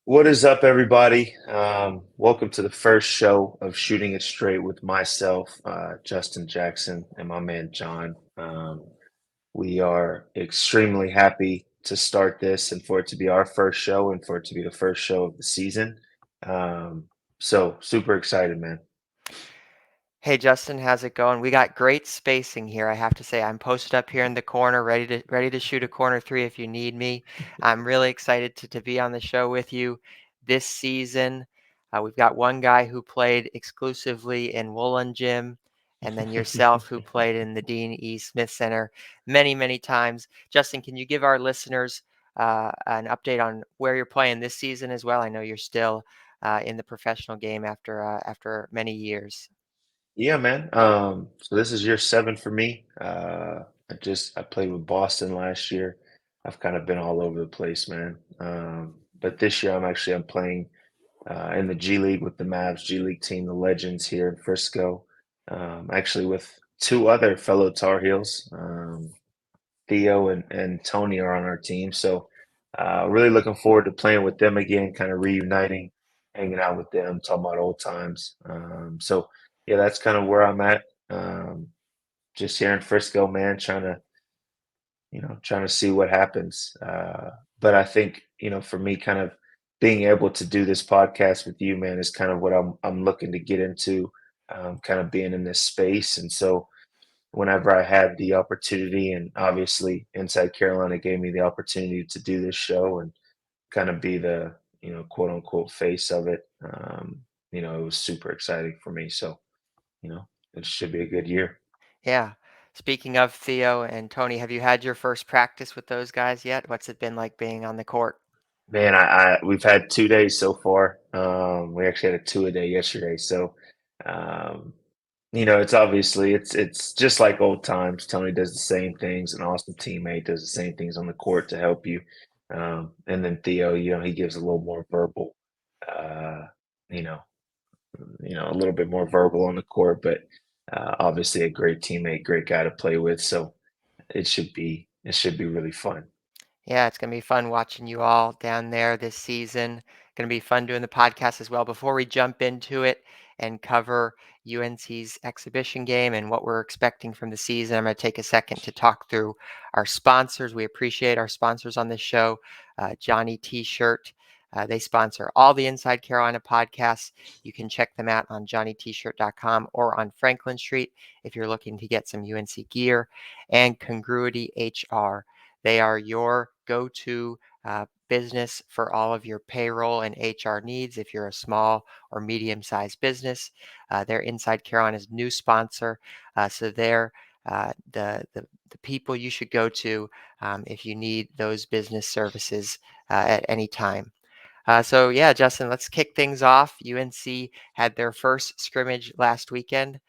What is up, everybody? Welcome to the first show of Shooting It Straight with myself, Justin Jackson, and my man John. We are extremely happy to start this and for it to be our first show and for it to be the first show of the season. Um, so super excited, man. Hey Justin, how's it going? We got great spacing here, I have to say. I'm posted up here in the corner, ready to shoot a corner three if you need me. I'm really excited to be on the show with you this season. We've got one guy who played exclusively in Woolen Gym, and then yourself who played in the Dean E. Smith Center many times. Justin, can you give our listeners an update on where you're playing this season as well? I know you're still in the professional game after many years. Yeah, man. So this is year seven for me. I played with Boston last year. I've kind of been all over the place, man. But this year I'm playing in the G League with the Mavs G League team, the Legends here in Frisco. Actually with two other fellow Tar Heels. Theo and Tony are on our team. So really looking forward to playing with them again, kind of reuniting, hanging out with them, talking about old times. So yeah, that's kind of where I'm at. Just here in Frisco, man, trying to see what happens. But I think, for me, kind of being able to do this podcast with you, man, is kind of what I'm looking to get into, kind of being in this space. And so whenever I had the opportunity, and obviously Inside Carolina gave me the opportunity to do this show and kind of be the, quote unquote face of it. It was super exciting for me. So, it should be a good year. Yeah. Speaking of Theo and Tony, have you had your first practice with those guys yet? What's it been like being on the court? Man, we've had 2 days so far. We actually had a two a day yesterday. So, um, it's just like old times. Tony does the same things. An awesome teammate does the same things on the court to help you. And then Theo, he gives a little more verbal, uh, you know, a little bit more verbal on the court, but obviously a great teammate, great guy to play with. So it should be really fun. Yeah, it's going to be fun watching you all down there this season. Going to be fun doing the podcast as well. Before we jump into it and cover UNC's exhibition game and what we're expecting from the season, I'm going to take a second to talk through our sponsors. We appreciate our sponsors on this show. Johnny T-shirt. They sponsor all the Inside Carolina podcasts. You can check them out on johnnytshirt.com or on Franklin Street if you're looking to get some UNC gear. And Congruity HR. They are your go-to business for all of your payroll and HR needs. If you're a small or medium-sized business, they're Inside Carolina's new sponsor. So they're the people you should go to if you need those business services at any time. So yeah, Justin, let's kick things off. UNC had their first scrimmage last weekend.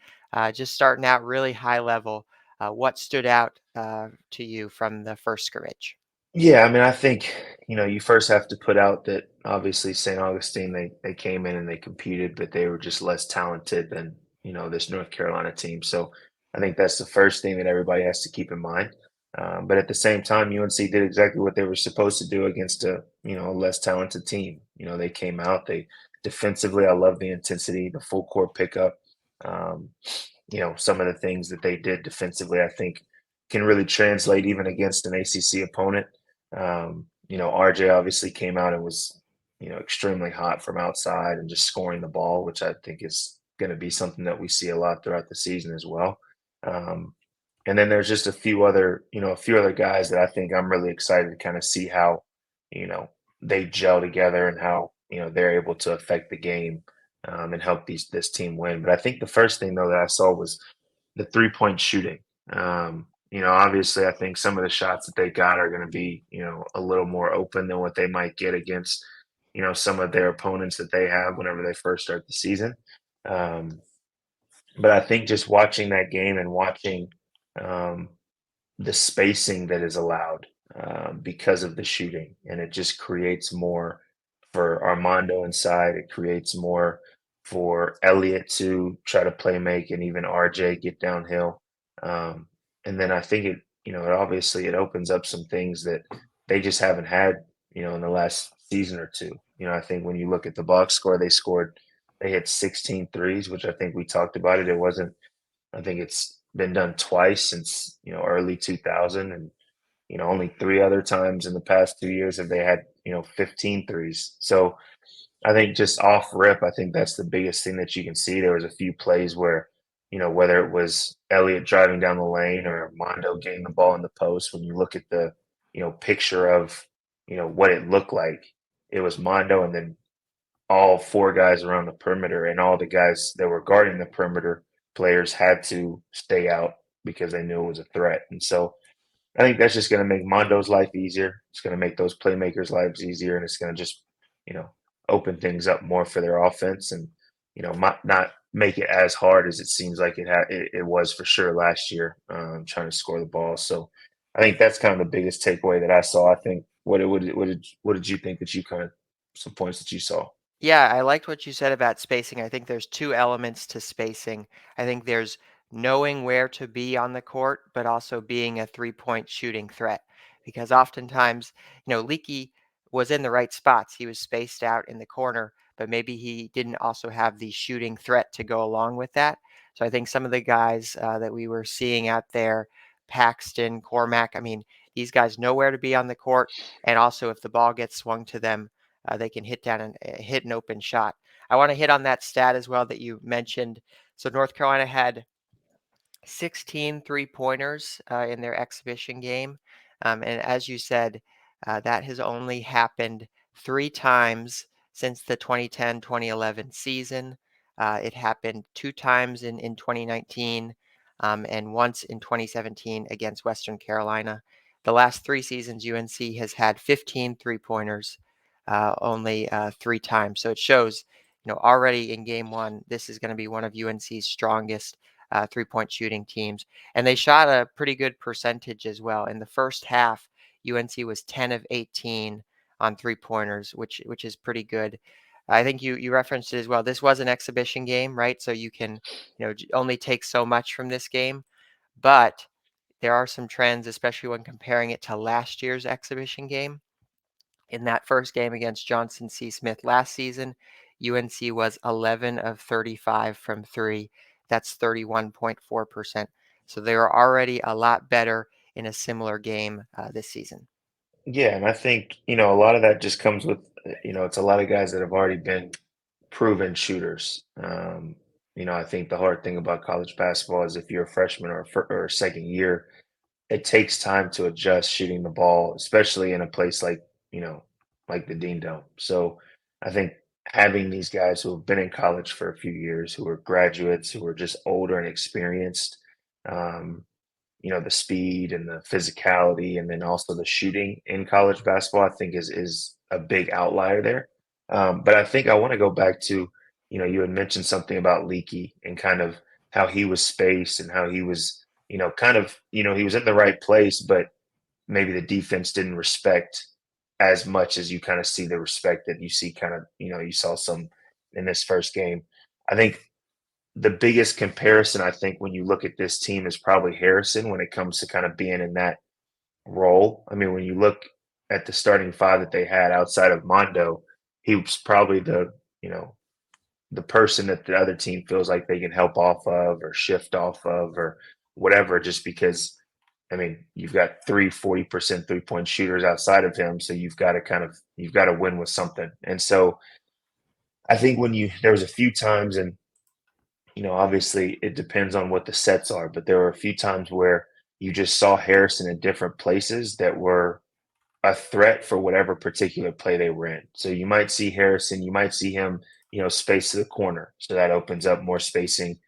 Just starting out really high level. What stood out to you from the first scrimmage? Yeah, I mean, I think, you first have to put out that obviously St. Augustine, they came in and they competed, but they were just less talented than, this North Carolina team. So I think that's the first thing that everybody has to keep in mind. But at the same time, UNC did exactly what they were supposed to do against a less talented team. They came out, they defensively, I love the intensity, the full court pickup. Um, some of the things that they did defensively, I think can really translate even against an ACC opponent. RJ obviously came out and was, extremely hot from outside and just scoring the ball, which I think is going to be something that we see a lot throughout the season as well. Um, and then there's just a few other guys that I think I'm really excited to kind of see how, you know, they gel together and how, they're able to affect the game and help this team win. But I think the first thing though that I saw was the 3-point shooting. Obviously, I think some of the shots that they got are going to be, a little more open than what they might get against, some of their opponents that they have whenever they first start the season. Um, but I think just watching that game and watching um, the spacing that is allowed because of the shooting, and it just creates more for Armando inside. It creates more for Elliott to try to play make, and even RJ get downhill. Um, and then I think it obviously it opens up some things that they just haven't had, in the last season or two. I think when you look at the box score, they hit 16 threes, which I think we talked about it. It wasn't, I think it's been done twice since, early 2000. And, only three other times in the past 2 years have they had, 15 threes. So I think just off rip, I think that's the biggest thing that you can see. There was a few plays where, whether it was Elliott driving down the lane or Mondo getting the ball in the post, when you look at the, picture of, what it looked like, it was Mondo and then all four guys around the perimeter and all the guys that were guarding the perimeter players had to stay out because they knew it was a threat. And so I think that's just going to make Mondo's life easier. It's going to make those playmakers' lives easier, and it's going to just, you know, open things up more for their offense, and not make it as hard as it seems like it was for sure last year, trying to score the ball. So I think that's kind of the biggest takeaway that I saw. I think what did you think that you kind of some points that you saw? Yeah, I liked what you said about spacing. I think there's two elements to spacing. I think there's knowing where to be on the court, but also being a three-point shooting threat. Because oftentimes, Leaky was in the right spots. He was spaced out in the corner, but maybe he didn't also have the shooting threat to go along with that. So I think some of the guys that we were seeing out there, Paxton, Cormac, I mean, these guys know where to be on the court. And also, if the ball gets swung to them, they can hit down and hit an open shot. I want to hit on that stat as well that you mentioned. So North Carolina had 16 3-pointers in their exhibition game. And as you said, that has only happened three times since the 2010-2011 season. It happened two times in 2019 and once in 2017 against Western Carolina. The last three seasons, UNC has had 15 3-pointers, only three times. So it shows, already in game one, this is going to be one of UNC's strongest three-point shooting teams. And they shot a pretty good percentage as well. In the first half, UNC was 10 of 18 on three-pointers, which is pretty good. I think you referenced it as well. This was an exhibition game, right? So you can, only take so much from this game, but there are some trends, especially when comparing it to last year's exhibition game. In that first game against Johnson C. Smith last season, UNC was 11 of 35 from three. That's 31.4%. So they were already a lot better in a similar game this season. Yeah, and I think a lot of that just comes with it's a lot of guys that have already been proven shooters. I think the hard thing about college basketball is if you're a freshman or a second year, it takes time to adjust shooting the ball, especially in a place like the Dean Dome. So I think having these guys who have been in college for a few years, who are graduates, who are just older and experienced, um, the speed and the physicality, and then also the shooting in college basketball, I think is a big outlier there. But I think I want to go back to, you had mentioned something about Leaky and kind of how he was spaced and how he was, he was in the right place, but maybe the defense didn't respect as much as you kind of see the respect that you see kind of, you saw some in this first game. I think the biggest comparison, I think, when you look at this team is probably Harrison when it comes to kind of being in that role. I mean, when you look at the starting five that they had outside of Mondo, he was probably the person that the other team feels like they can help off of or shift off of or whatever, just because I mean, you've got 40% 3-point shooters outside of him. So you've got to win with something. And so I think there was a few times, and obviously it depends on what the sets are, but there were a few times where you just saw Harrison in different places that were a threat for whatever particular play they were in. So you might see Harrison, you might see him, space to the corner. So that opens up more spacing,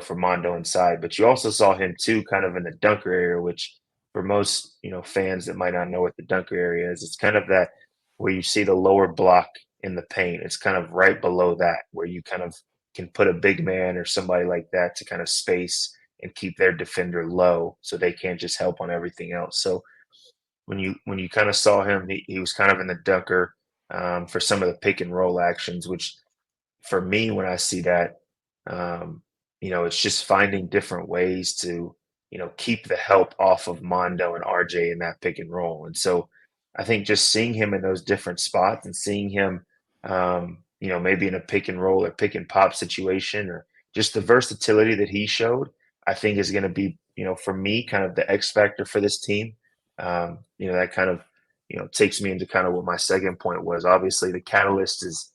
for Mondo inside. But you also saw him too, kind of in the dunker area, which for most, fans that might not know what the dunker area is, it's kind of that where you see the lower block in the paint. It's kind of right below that where you kind of can put a big man or somebody like that to kind of space and keep their defender low so they can't just help on everything else. So when you kind of saw him, he was kind of in the dunker for some of the pick and roll actions, which for me, when I see that, it's just finding different ways to, keep the help off of Mondo and RJ in that pick and roll. And so I think just seeing him in those different spots and seeing him, maybe in a pick and roll or pick and pop situation, or just the versatility that he showed, I think is going to be, for me, kind of the X factor for this team. That kind of, takes me into kind of what my second point was. Obviously, the catalyst is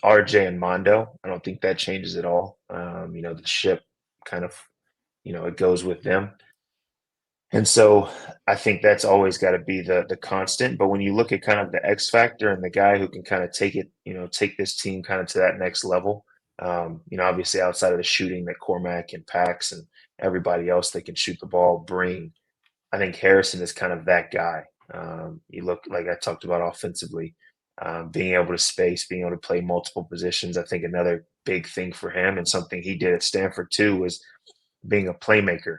RJ and Mondo. I don't think that changes at all. The ship kind of, it goes with them. And so I think that's always got to be the constant. But when you look at kind of the X factor and the guy who can kind of take it, take this team kind of to that next level, obviously outside of the shooting that Cormac and Pax and everybody else that can shoot the ball bring, I think Harrison is kind of that guy. You look like I talked about offensively, being able to space, being able to play multiple positions. I think another big thing for him and something he did at Stanford too was being a playmaker.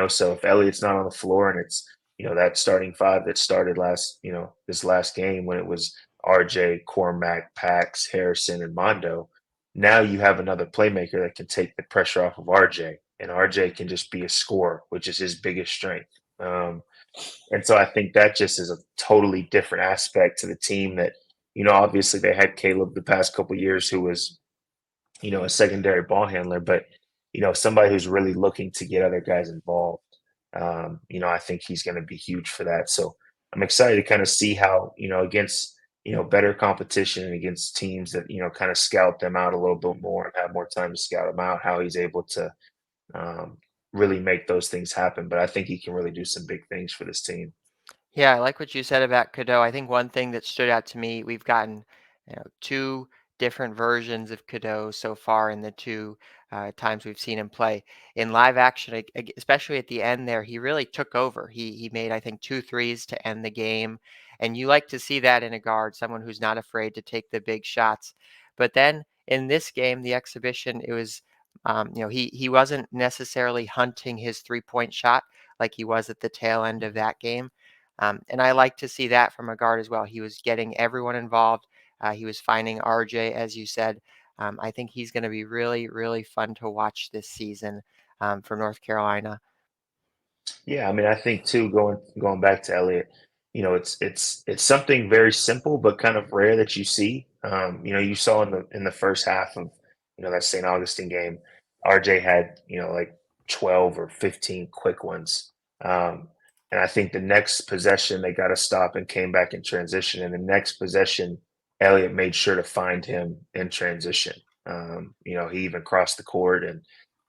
So if Elliott's not on the floor and it's that starting five that started this last game when it was RJ, Cormac, Pax, Harrison, and Mondo, now you have another playmaker that can take the pressure off of RJ, and RJ can just be a scorer, which is his biggest strength. And so I think that just is a totally different aspect to the team that, obviously they had Caleb the past couple years who was, a secondary ball handler, but, somebody who's really looking to get other guys involved. I think he's going to be huge for that. So I'm excited to kind of see how, against, better competition and against teams that, kind of scout them out a little bit more and have more time to scout them out, how he's able to um, really make those things happen. But I think he can really do some big things for this team. Yeah, I like what you said about Cadeau. I think one thing that stood out to me, we've gotten, two different versions of Cadeau so far in the two times we've seen him play. In live action, especially at the end there, he really took over. He made, I think, two threes to end the game, and you like to see that in a guard, someone who's not afraid to take the big shots. But then in this game, the exhibition, it was, he wasn't necessarily hunting his 3-point shot like he was at the tail end of that game. And I like to see that from a guard as well. He was getting everyone involved. He was finding RJ, as you said. I think he's going to be really, really fun to watch this season for North Carolina. Yeah, I mean, I think too, going back to Elliott, it's something very simple but kind of rare that you see. You saw in the first half of that St. Augustine game, RJ had like 12 or 15 quick ones, and I think the next possession they got to stop and came back in transition, and the next possession Elliott made sure to find him in transition. He even crossed the court and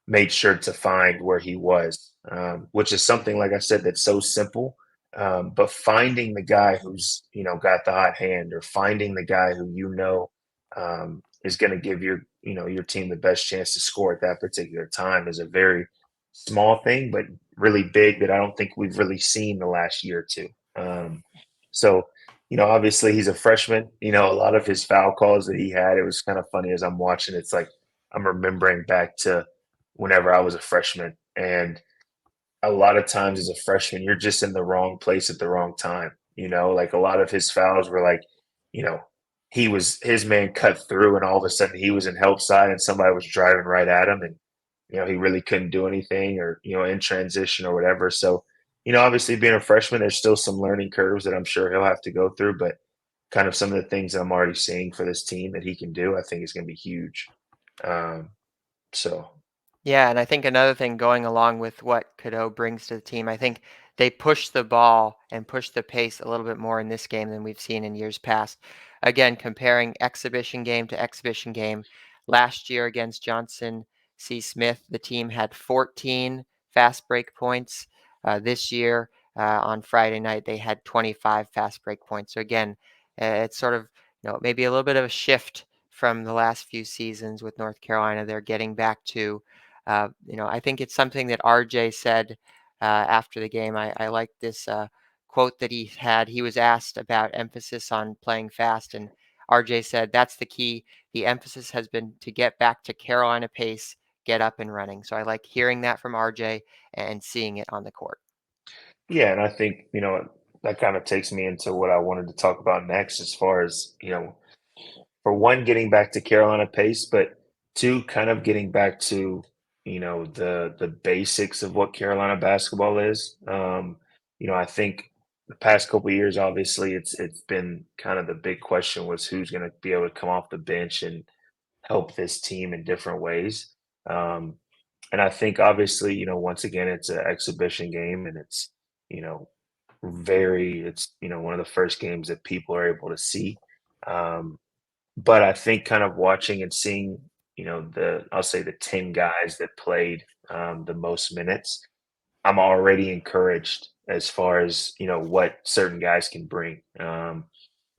made sure to find where he was, which is something, like I said, that's so simple. But finding the guy who's got the hot hand, or finding the guy who is going to give your team the best chance to score at that particular time is a very small thing, but really big that I don't think we've really seen the last year or two. So obviously he's a freshman. A lot of his foul calls that he had, it was kind of funny as I'm watching. It's like I'm remembering back to whenever I was a freshman. And a lot of times as a freshman, you're just in the wrong place at the wrong time. Like a lot of his fouls were like, you know, his man cut through and all of a sudden he was in help side and somebody was driving right at him and he really couldn't do anything or, in transition or whatever. So, obviously being a freshman, there's still some learning curves that I'm sure he'll have to go through, but kind of some of the things that I'm already seeing for this team that he can do, I think is going to be huge. Um, so Yeah, and I think another thing going along with what Cadeau brings to the team, I think they push the ball and push the pace a little bit more in this game than we've seen in years past. Again, comparing exhibition game to exhibition game, last year against Johnson C. Smith, the team had 14 fast break points. This year, on Friday night, they had 25 fast break points. So again, it's sort of maybe a little bit of a shift from the last few seasons with North Carolina. They're getting back to I think it's something that RJ said after the game. I like this quote that he had. He was asked about emphasis on playing fast, and RJ said, "That's the key. The emphasis has been to get back to Carolina pace, get up and running." So I like hearing that from RJ and seeing it on the court. yeah, and I think, that kind of takes me into what I wanted to talk about next as far as, for one, getting back to Carolina pace, but two, kind of getting back to, the basics of what Carolina basketball is. I think the past couple of years, obviously, it's been kind of the big question was who's going to be able to come off the bench and help this team in different ways. Um, and I think obviously, once again, it's an exhibition game and it's, you know, one of the first games that people are able to see. Um, but I think kind of watching and seeing, I'll say the 10 guys that played the most minutes, I'm already encouraged as far as, what certain guys can bring. Kind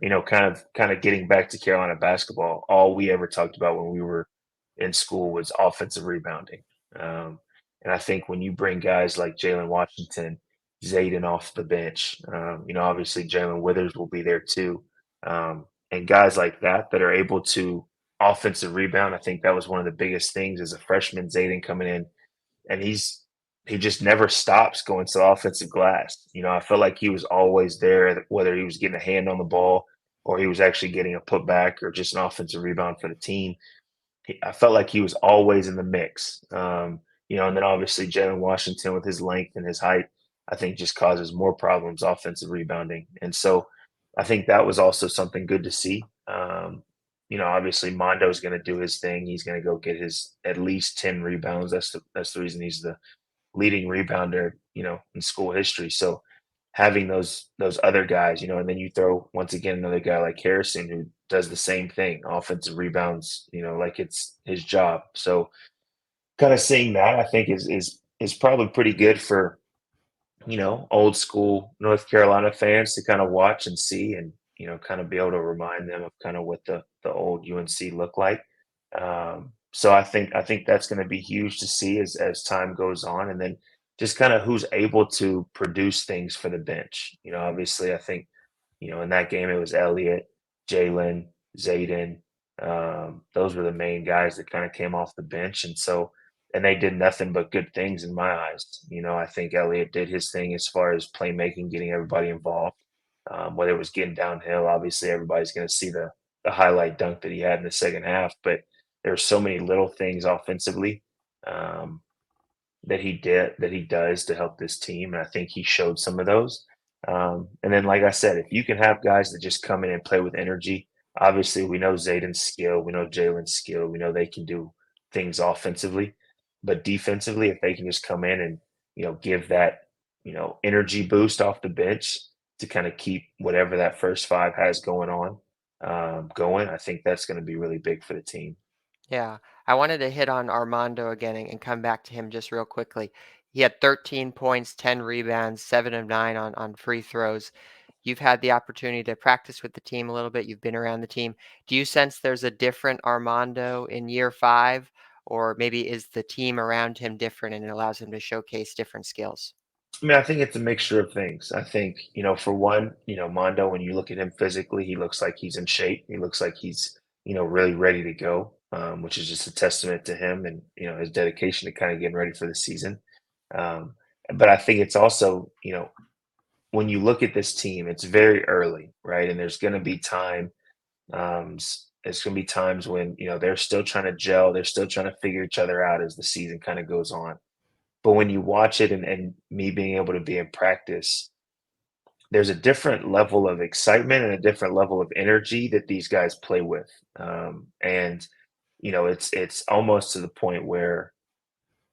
of getting back to Carolina basketball, all we ever talked about when we were in school was offensive rebounding. Um, and I think when you bring guys like Jalen Washington, Zayden off the bench, obviously Jalen Withers will be there too. And guys like that are able to offensive rebound. I think that was one of the biggest things as a freshman, Zayden coming in, and he just never stops going to the offensive glass. I felt like he was always there, whether he was getting a hand on the ball or he was actually getting a putback or just an offensive rebound for the team. I felt like he was always in the mix. And then obviously Jalen Washington with his length and his height, I think just causes more problems offensive rebounding. And so I think that was also something good to see. Obviously Mondo's going to do his thing. He's going to go get his at least 10 rebounds. That's the reason he's the leading rebounder, in school history. So having those other guys, and then you throw once again another guy like Harrison who does the same thing, offensive rebounds, like it's his job. So kind of seeing that I think is probably pretty good for, old school North Carolina fans to kind of watch and see and, kind of be able to remind them of kind of what the old UNC looked like. So I think that's going to be huge to see as time goes on, and then just kind of who's able to produce things for the bench. Obviously, I think in that game it was Elliott, Jalen, Zayden. Those were the main guys that kind of came off the bench, and they did nothing but good things in my eyes. I think Elliott did his thing as far as playmaking, getting everybody involved. Whether it was getting downhill, obviously everybody's going to see the highlight dunk that he had in the second half, but there's so many little things offensively um, that he does to help this team, and I think he showed some of those. And then, like I said, if you can have guys that just come in and play with energy, obviously we know Zayden's skill, we know Jalen's skill, we know they can do things offensively, but defensively, if they can just come in and give that energy boost off the bench to kind of keep whatever that first five has going on going, I think that's going to be really big for the team. Yeah, I wanted to hit on Armando again and come back to him just real quickly. He had 13 points, 10 rebounds, 7 of 9 on free throws. You've had the opportunity to practice with the team a little bit. You've been around the team. Do you sense there's a different Armando in year 5, or maybe is the team around him different and it allows him to showcase different skills? I mean, I think it's a mixture of things. I think, for one, Mondo, when you look at him physically, he looks like he's in shape. He looks like he's, really ready to go, which is just a testament to him and, his dedication to kind of getting ready for the season. Um, but I think it's also, when you look at this team, it's very early, right? And there's going to be it's going to be times when, they're still trying to gel. They're still trying to figure each other out as the season kind of goes on. But when you watch it and me being able to be in practice, there's a different level of excitement and a different level of energy that these guys play with. And it's almost to the point where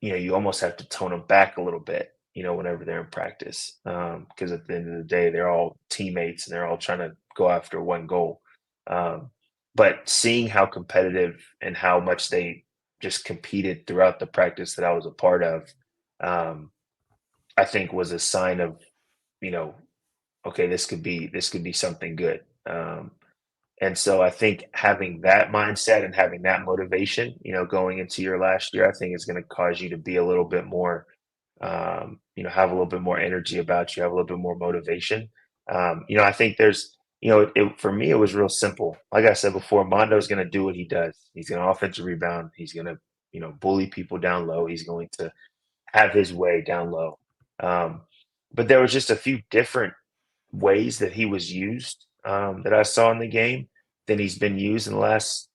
you almost have to tone them back a little bit. Whenever they're in practice, because at the end of the day, they're all teammates and they're all trying to go after one goal. Um, but seeing how competitive and how much they just competed throughout the practice that I was a part of, um, I think was a sign of, you know, okay, this could be something good. And so I think having that mindset and having that motivation, going into your last year, I think is going to cause you to be a little bit more, have a little bit more energy about you, have a little bit more motivation. I think there's, for me, it was real simple. Like I said before, Mondo's going to do what he does. He's going to offensive rebound. He's going to, bully people down low. He's going to have his way down low. Um, but there was just a few different ways that he was used that I saw in the game than he's been used in the last,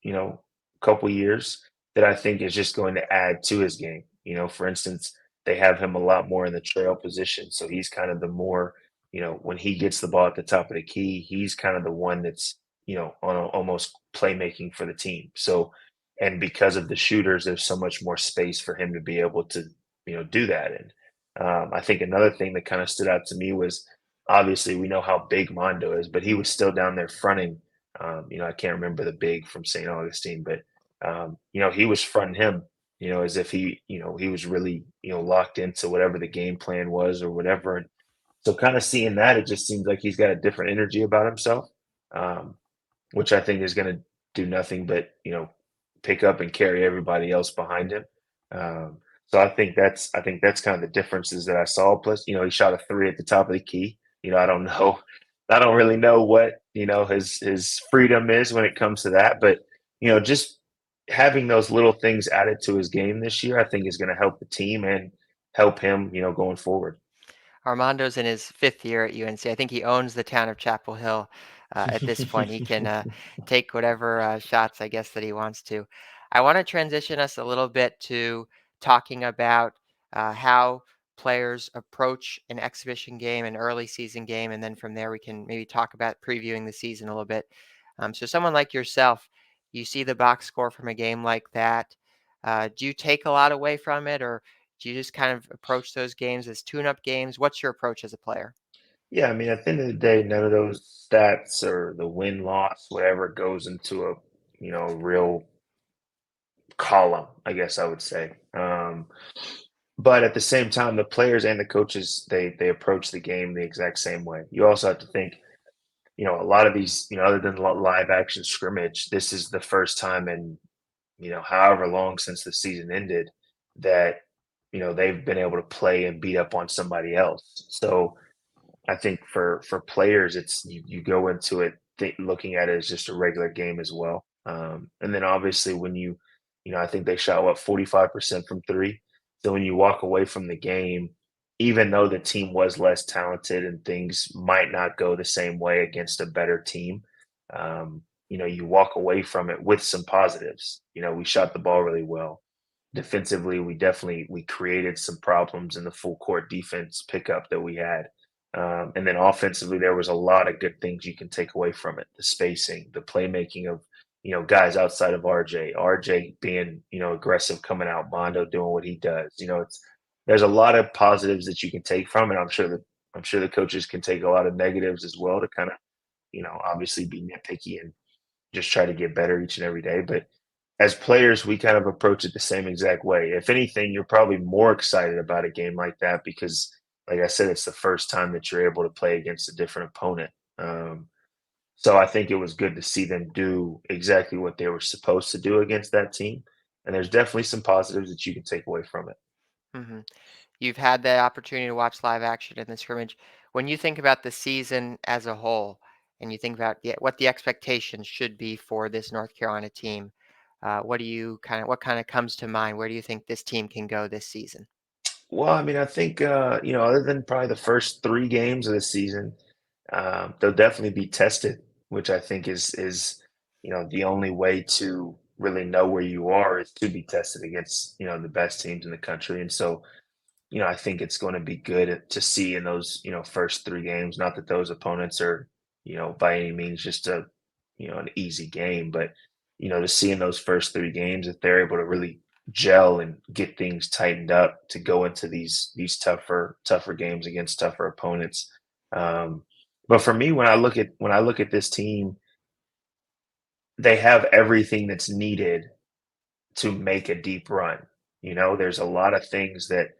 couple years that I think is just going to add to his game. For instance, they have him a lot more in the trail position, so he's kind of the more when he gets the ball at the top of the key, he's kind of the one that's, on almost playmaking for the team. So, and because of the shooters, there's so much more space for him to be able to, do that. And I think another thing that kind of stood out to me was obviously we know how big Mondo is, but he was still down there fronting. I can't remember the big from St. Augustine, but he was fronting him, as if he was really, locked into whatever the game plan was or whatever. And so kind of seeing that, it just seems like he's got a different energy about himself, um, which I think is going to do nothing but, pick up and carry everybody else behind him. Um, so I think that's kind of the differences that I saw. Plus, he shot a three at the top of the key. I don't know, I don't really know what his freedom is when it comes to that, but just having those little things added to his game this year, I think is going to help the team and help him, going forward. Armando's in his 5th year at UNC. I think he owns the town of Chapel Hill at this point. He can take whatever shots, I guess, that he wants to. I want to transition us a little bit to talking about how players approach an exhibition game, an early season game, and then from there we can maybe talk about previewing the season a little bit. So, someone like yourself, you see the box score from a game like that. Do you take a lot away from it, or do you just kind of approach those games as tune-up games? What's your approach as a player? Yeah, I mean, at the end of the day, none of those stats or the win loss, whatever, goes into a real column, I guess I would say. But at the same time, the players and the coaches they approach the game the exact same way. You also have to think, a lot of these, other than live action scrimmage, this is the first time in however long since the season ended that they've been able to play and beat up on somebody else. So I think for players, it's you go into it looking at it as just a regular game as well. And then obviously when I think they shot what 45% from three. So when you walk away from the game, even though the team was less talented and things might not go the same way against a better team, you walk away from it with some positives. We shot the ball really well. Defensively, we created some problems in the full court defense pickup that we had. And then offensively, there was a lot of good things you can take away from it. The spacing, the playmaking of, guys outside of RJ being, aggressive coming out, Mondo doing what he does. There's a lot of positives that you can take from it. I'm sure the coaches can take a lot of negatives as well to kind of, obviously be nitpicky and just try to get better each and every day. But as players, we kind of approach it the same exact way. If anything, you're probably more excited about a game like that because, like I said, it's the first time that you're able to play against a different opponent. So I think it was good to see them do exactly what they were supposed to do against that team. And there's definitely some positives that you can take away from it. Mhm. You've had the opportunity to watch live action in the scrimmage. When you think about the season as a whole, and you think about what the expectations should be for this North Carolina team, what kind of comes to mind? Where do you think this team can go this season? Well, I mean, I think other than probably the first three games of the season, they'll definitely be tested, which I think is the only way to really know where you are is to be tested against the best teams in the country. And so I think it's going to be good to see in those first three games. Not that those opponents are by any means just an easy game, but to see in those first three games if they're able to really gel and get things tightened up to go into these tougher games against tougher opponents. But for me, when I look at this team, they have everything that's needed to make a deep run. There's a lot of things that,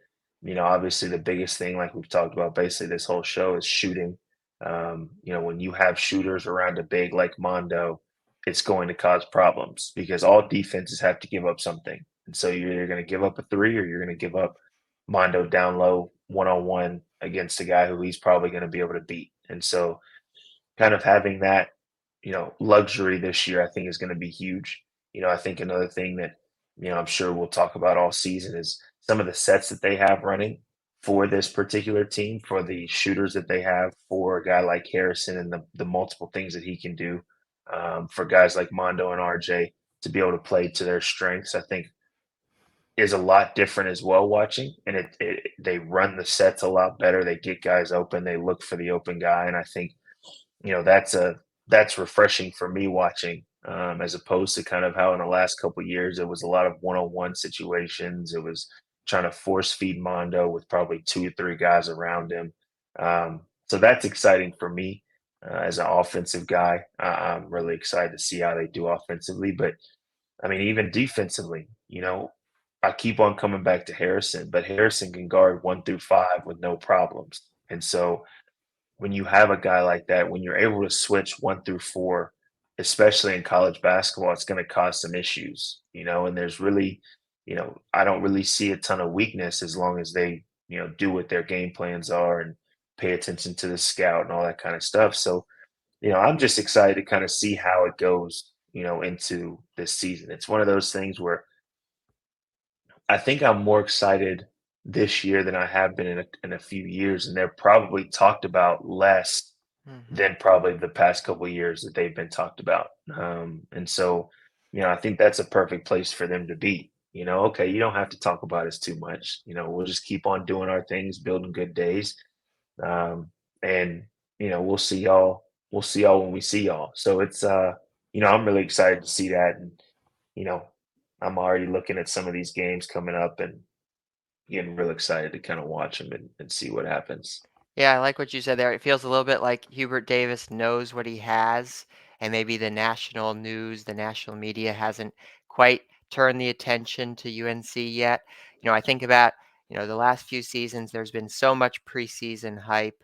obviously the biggest thing, like we've talked about basically this whole show, is shooting. When you have shooters around a big like Mondo, it's going to cause problems because all defenses have to give up something. And so you're either going to give up a three or you're going to give up Mondo down low one on one against a guy who he's probably going to be able to beat. And so kind of having that, luxury this year, I think is going to be huge. I think another thing that, I'm sure we'll talk about all season is some of the sets that they have running for this particular team, for the shooters that they have, for a guy like Harrison and the multiple things that he can do, for guys like Mondo and RJ to be able to play to their strengths. I think is a lot different as well watching, and they run the sets a lot better. They get guys open. They look for the open guy, and I think that's refreshing for me watching, as opposed to kind of how in the last couple of years it was a lot of one-on-one situations. It was trying to force feed Mondo with probably 2 or 3 guys around him. So that's exciting for me as an offensive guy. I'm really excited to see how they do offensively, but I mean, even defensively, I keep on coming back to Harrison, but Harrison can guard 1 through 5 with no problems. And so when you have a guy like that, when you're able to switch 1 through 4, especially in college basketball, it's going to cause some issues, and there's really, I don't really see a ton of weakness as long as they, do what their game plans are and pay attention to the scout and all that kind of stuff. So, I'm just excited to kind of see how it goes, into this season. It's one of those things where I think I'm more excited this year than I have been in a few years, and they're probably talked about less Mhm. than probably the past couple of years that they've been talked about. And so, I think that's a perfect place for them to be. Okay, you don't have to talk about us too much. We'll just keep on doing our things, building good days, and we'll see y'all. We'll see y'all when we see y'all. So it's I'm really excited to see that, and you know, I'm already looking at some of these games coming up and getting real excited to kind of watch them and see what happens. Yeah, I like what you said there. It feels a little bit like Hubert Davis knows what he has, and maybe the national news, the national media hasn't quite turned the attention to UNC yet. I think about, the last few seasons, there's been so much preseason hype.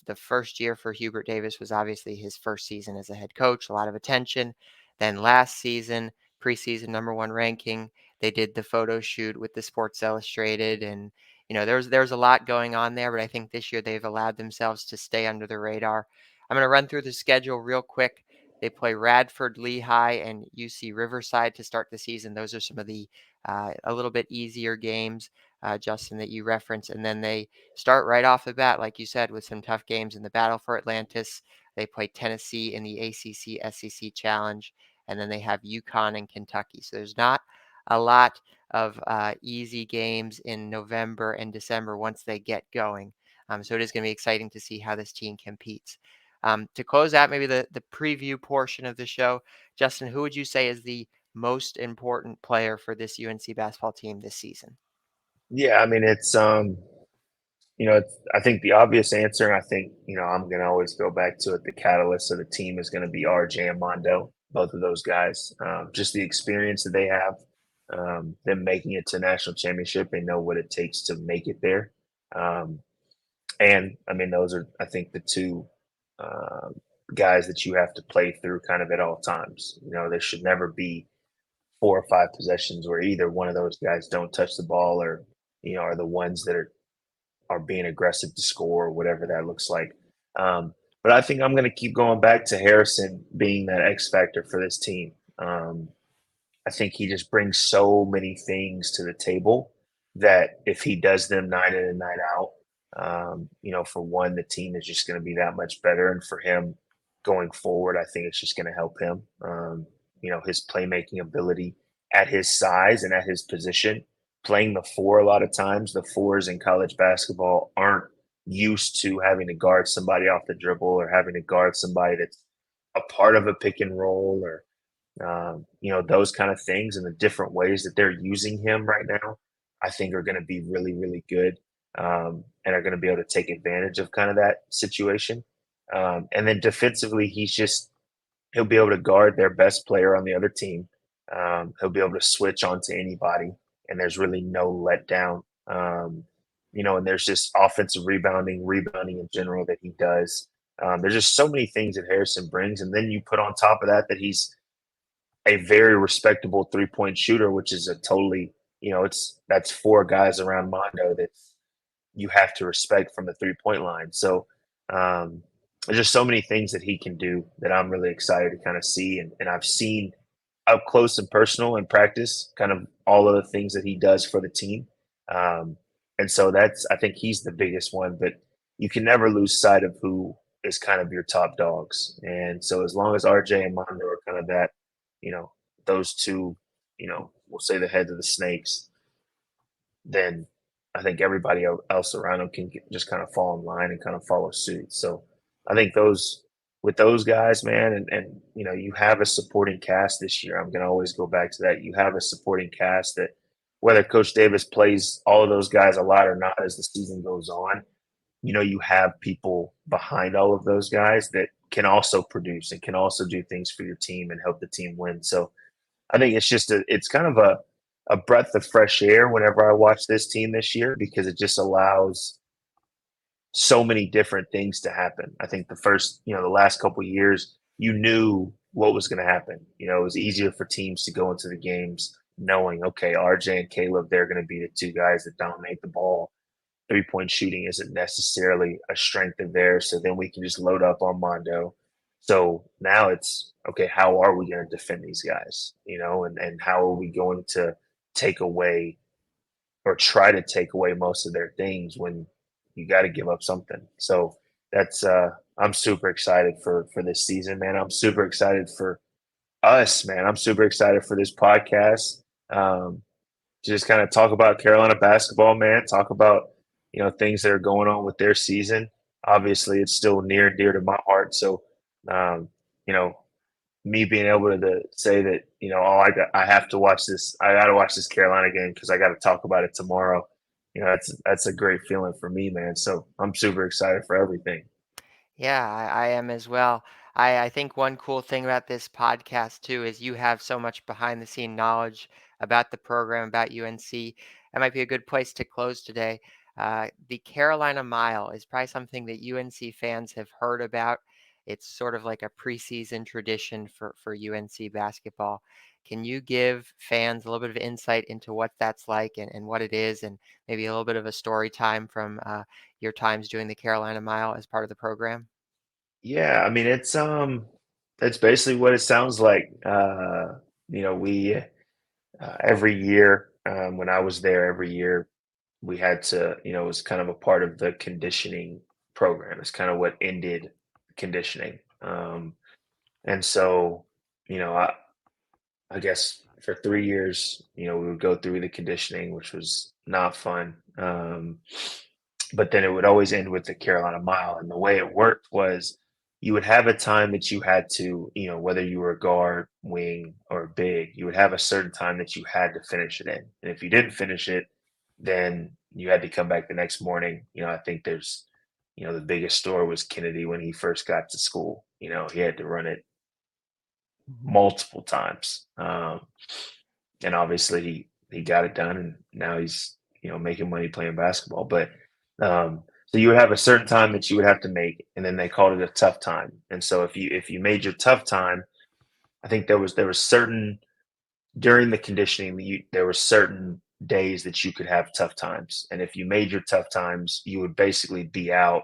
The first year for Hubert Davis was obviously his first season as a head coach, a lot of attention. Then last season, preseason #1 ranking, they did the photo shoot with the Sports Illustrated, and there's a lot going on there, but I think this year they've allowed themselves to stay under the radar. I'm going to run through the schedule real quick. They play Radford, Lehigh, and UC Riverside to start the season. Those are some of the a little bit easier games, Justin, that you referenced. And then they start right off the bat, like you said, with some tough games in the Battle for Atlantis. They play Tennessee in the ACC SEC Challenge, and then they have UConn and Kentucky. So there's not a lot of easy games in November and December once they get going. So it is going to be exciting to see how this team competes. To close out maybe the preview portion of the show, Justin, who would you say is the most important player for this UNC basketball team this season? Yeah, I mean I think the obvious answer, and I think, I'm gonna always go back to it, the catalyst of the team is gonna be RJ and Mondo, both of those guys. Just the experience that they have, them making it to national championship, they know what it takes to make it there. Um, and I mean, those are, I think, the two uh, guys that you have to play through kind of at all times. There should never be 4 or 5 possessions where either one of those guys don't touch the ball, or are the ones that are being aggressive to score, or whatever that looks like. Um, but I think I'm going to keep going back to Harrison being that X factor for this team. I think he just brings so many things to the table that if he does them night in and night out, for one, the team is just going to be that much better. And for him going forward, I think it's just going to help him. His playmaking ability at his size and at his position, playing the 4 a lot of times, the 4s in college basketball aren't used to having to guard somebody off the dribble or having to guard somebody that's a part of a pick and roll, or those kind of things, and the different ways that they're using him right now, I think are going to be really, really good, and are going to be able to take advantage of kind of that situation. And then defensively, he'll be able to guard their best player on the other team. He'll be able to switch onto anybody, and there's really no letdown. And there's just offensive rebounding in general that he does. There's just so many things that Harrison brings, and then you put on top of that he's a very respectable 3-point shooter, which is a totally, that's 4 guys around Mondo that you have to respect from the 3-point line. So there's just so many things that he can do that I'm really excited to kind of see. And I've seen up close and personal in practice, kind of all of the things that he does for the team. Um, and so I think he's the biggest one, but you can never lose sight of who is kind of your top dogs. And so as long as RJ and Mondo are kind of that, you know, those two, we'll say the heads of the snakes, then I think everybody else around him can just kind of fall in line and kind of follow suit. So I think with those guys, man, and you have a supporting cast this year. I'm gonna always go back to that. You have a supporting cast that whether Coach Davis plays all of those guys a lot or not as the season goes on, you have people behind all of those guys that can also produce and can also do things for your team and help the team win. So I think it's kind of a breath of fresh air whenever I watch this team this year because it just allows so many different things to happen. I think the last couple of years, you knew what was going to happen. It was easier for teams to go into the games knowing, okay, RJ and Caleb, they're going to be the two guys that dominate the ball. 3-point shooting isn't necessarily a strength of theirs. So then we can just load up on Mondo. So now it's okay, how are we going to defend these guys? And how are we going to take away or try to take away most of their things when you got to give up something. So that's I'm super excited for this season, man. I'm super excited for us, man. I'm super excited for this podcast. To just kind of talk about Carolina basketball, man. Talk about things that are going on with their season. Obviously, it's still near and dear to my heart. So, um, you know, me being able to say that I have to watch this. I got to watch this Carolina game because I got to talk about it tomorrow. That's a great feeling for me, man. So I'm super excited for everything. Yeah, I am as well. I think one cool thing about this podcast too is you have so much behind the scene knowledge about the program, about UNC. That might be a good place to close today. The Carolina Mile is probably something that UNC fans have heard about. It's sort of like a preseason tradition for UNC basketball. Can you give fans a little bit of insight into what that's like and what it is, and maybe a little bit of a story time from your times doing the Carolina Mile as part of the program? Yeah, I mean it's basically what it sounds like. We every year when I was there, every year we had to, it was kind of a part of the conditioning program. It's kind of what ended conditioning. And so, you know, I guess for 3 years, we would go through the conditioning, which was not fun. But then it would always end with the Carolina Mile. And the way it worked was you would have a time that you had to, whether you were a guard, wing, or big, you would have a certain time that you had to finish it in. And if you didn't finish it, then you had to come back the next morning. I think the biggest story was Kennedy when he first got to school. He had to run it multiple times. And obviously he got it done and now he's, making money playing basketball. But so you would have a certain time that you would have to make, and then they called it a tough time. And so if you made your tough time, I think there was certain during the conditioning there were certain days that you could have tough times. And if you made your tough times, you would basically be out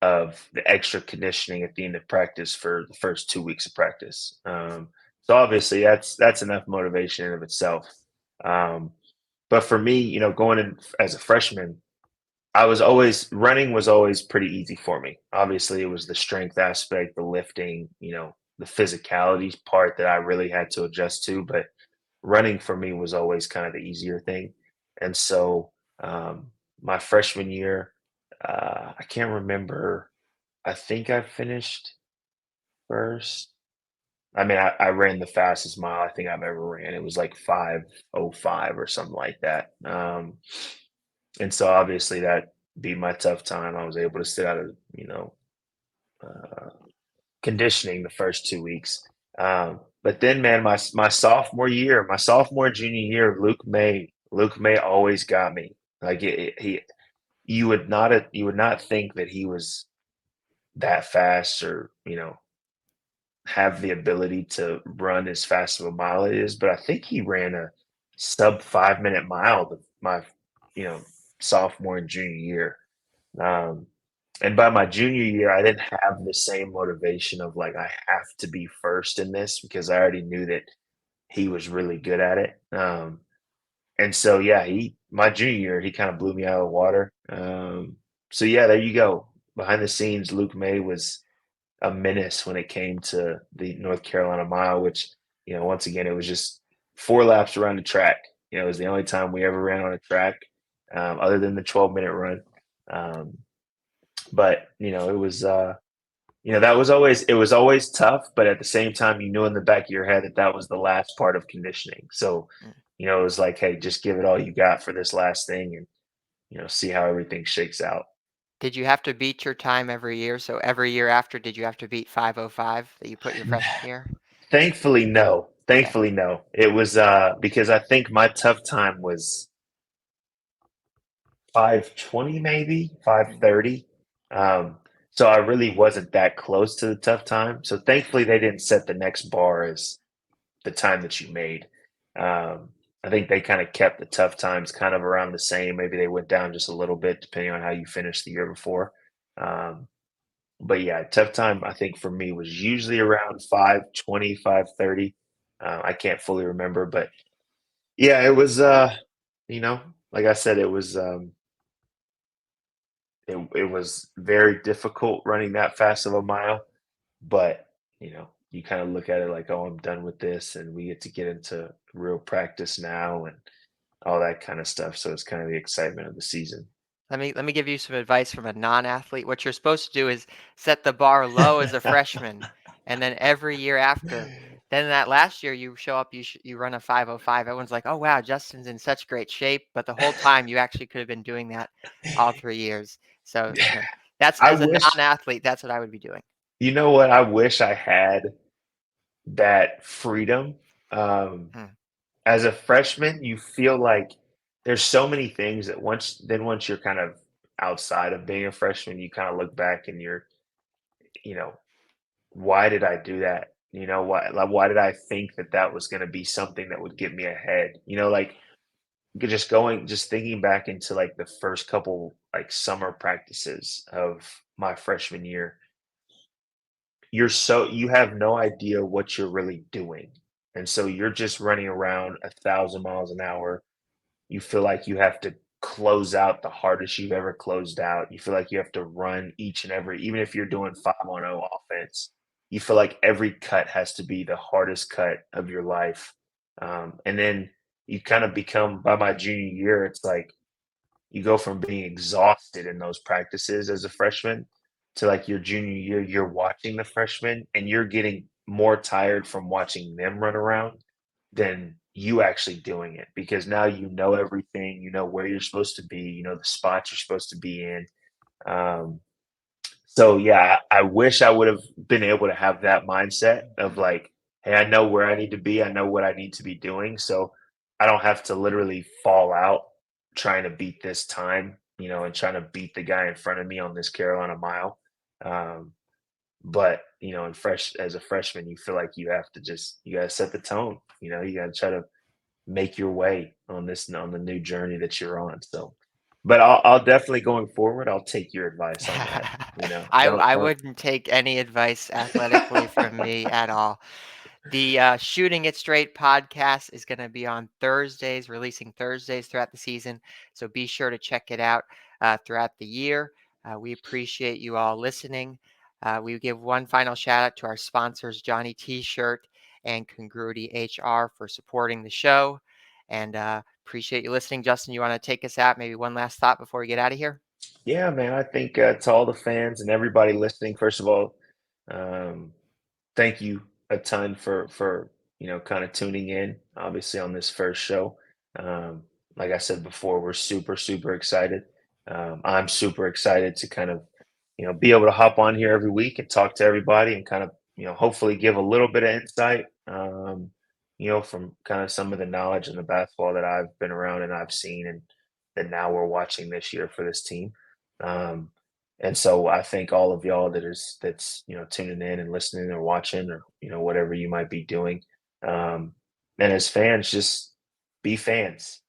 of the extra conditioning at the end of practice for the first 2 weeks of practice. So obviously that's enough motivation in of itself. Um, but for me, going in as a freshman, I was always running was always pretty easy for me. Obviously, it was the strength aspect, the lifting, the physicality part that I really had to adjust to. But running for me was always kind of the easier thing. And so my freshman year, I can't remember. I think I finished first. I mean, I ran the fastest mile I think I've ever ran. It was like 5:05 or something like that. And so obviously that beat my tough time. I was able to sit out of, uh, conditioning the first 2 weeks. But then, man, my sophomore year, my sophomore and junior year, Luke May always got me. Like he, you would not think that he was that fast or have the ability to run as fast of a mile it is, but I think he ran a sub 5 minute mile my you know sophomore and junior year. Um, and by my junior year, I didn't have the same motivation of like I have to be first in this because I already knew that he was really good at it. And so yeah, he my junior year he kind of blew me out of the water. So yeah, there you go. Behind the scenes, Luke May was a menace when it came to the North Carolina Mile, which, once again, it was just 4 laps around the track. It was the only time we ever ran on a track. other than the 12-minute run. Um, but it was that was always tough. But at the same time, you knew in the back of your head that that was the last part of conditioning. So Mm. it was like, hey, just give it all you got for this last thing, and see how everything shakes out. Did you have to beat your time every year? So every year after, did you have to beat 5:05 that you put your freshman year? Thankfully, no. Okay. Thankfully, no. It was because I think my tough time was 5:20, maybe Mm. 5:30. So I really wasn't that close to the tough time. So thankfully, they didn't set the next bar as the time that you made. I think they kind of kept the tough times kind of around the same. Maybe they went down just a little bit depending on how you finished the year before. Um, but yeah, tough time I think for me was usually around 5:20, 5:30. I can't fully remember, but yeah, it was you know, like I said, it was very difficult running that fast of a mile, but you kind of look at it like, oh, I'm done with this, and we get into real practice now and all that kind of stuff. So it's kind of the excitement of the season. Let me give you some advice from a non-athlete. What you're supposed to do is set the bar low as a freshman, and then every year after, then that last year you show up, you run a 5:05. Everyone's like, "Oh wow, Justin's in such great shape," but the whole time you actually could have been doing that all 3 years. So that's I as a wish, non-athlete, that's what I would be doing. you know what? I wish I had that freedom. Um, Mm, as a freshman, you feel like there's so many things that once you're kind of outside of being a freshman, you kind of look back and you know, why did I do that? Why did I think that that was going to be something that would get me ahead? Like just thinking back into like the first couple like summer practices of my freshman year, you have no idea what you're really doing. And so you're just running around 1,000 miles an hour. You feel like you have to close out the hardest you've ever closed out. You feel like you have to run each and every, even if you're doing 5-on-0 offense, you feel like every cut has to be the hardest cut of your life. And then you kind of become, by my junior year, it's like you go from being exhausted in those practices as a freshman to like your junior year, you're watching the freshmen and you're getting more tired from watching them run around than you actually doing it, because now you know everything, you know where you're supposed to be, you know the spots you're supposed to be in. Um, so yeah, I wish I would have been able to have that mindset of mm. like, hey, I know where I need to be, I know what I need to be doing, so I don't have to literally fall out trying to beat this time, and trying to beat the guy in front of me on this Carolina mile. Um, but in fresh as a freshman, you feel like you gotta set the tone. You gotta try to make your way on the new journey that you're on. So, but I'll definitely going forward. I'll take your advice on that. I Don't. wouldn't take any advice athletically from me at all. The Shooting It Straight podcast is going to be on Thursdays, releasing Thursdays throughout the season. So be sure to check it out throughout the year. We appreciate you all listening. We give one final shout out to our sponsors, Johnny T shirt and Congruity HR, for supporting the show. And appreciate you listening. Justin, you want to take us out? Maybe one last thought before we get out of here? Yeah, man. I think to all the fans and everybody listening, first of all, um, thank you a ton for kind of tuning in. Obviously, on this first show, like I said before, we're super excited. I'm super excited to kind of be able to hop on here every week and talk to everybody and kind of hopefully give a little bit of insight. From kind of some of the knowledge in the basketball that I've been around and I've seen, and that now we're watching this year for this team. Um, and so I thank all of y'all that's tuning in and listening or watching or whatever you might be doing. Um, and as fans, just be fans.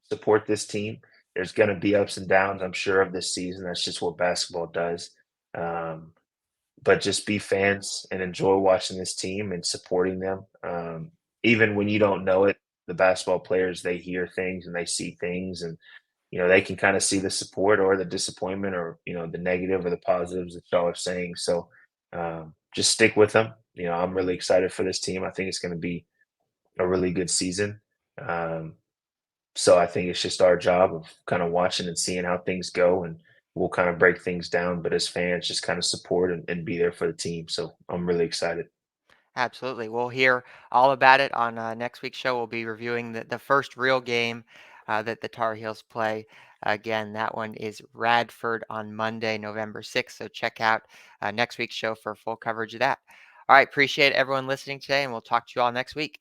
Support this team. There's going to be ups and downs, I'm sure, of this season. That's just what basketball does. Um, but just be fans and enjoy watching this team and supporting them. Even when you don't know it, the basketball players, they hear things and they see things, and they can kind of see the support or the disappointment or the negative or the positives that y'all are saying. So just stick with them. I'm really excited for this team. I think it's going to be a really good season. Um, So I think it's just our job of kind of watching and seeing how things go, and we'll kind of break things down. But as fans, just kind of support and be there for the team. So I'm really excited. Absolutely. We'll hear all about it on next week's show. We'll be reviewing the first real game that the Tar Heels play. Again, that one is Radford on Monday, November 6th. So check out next week's show for full coverage of that. All right. Appreciate everyone listening today, and we'll talk to you all next week.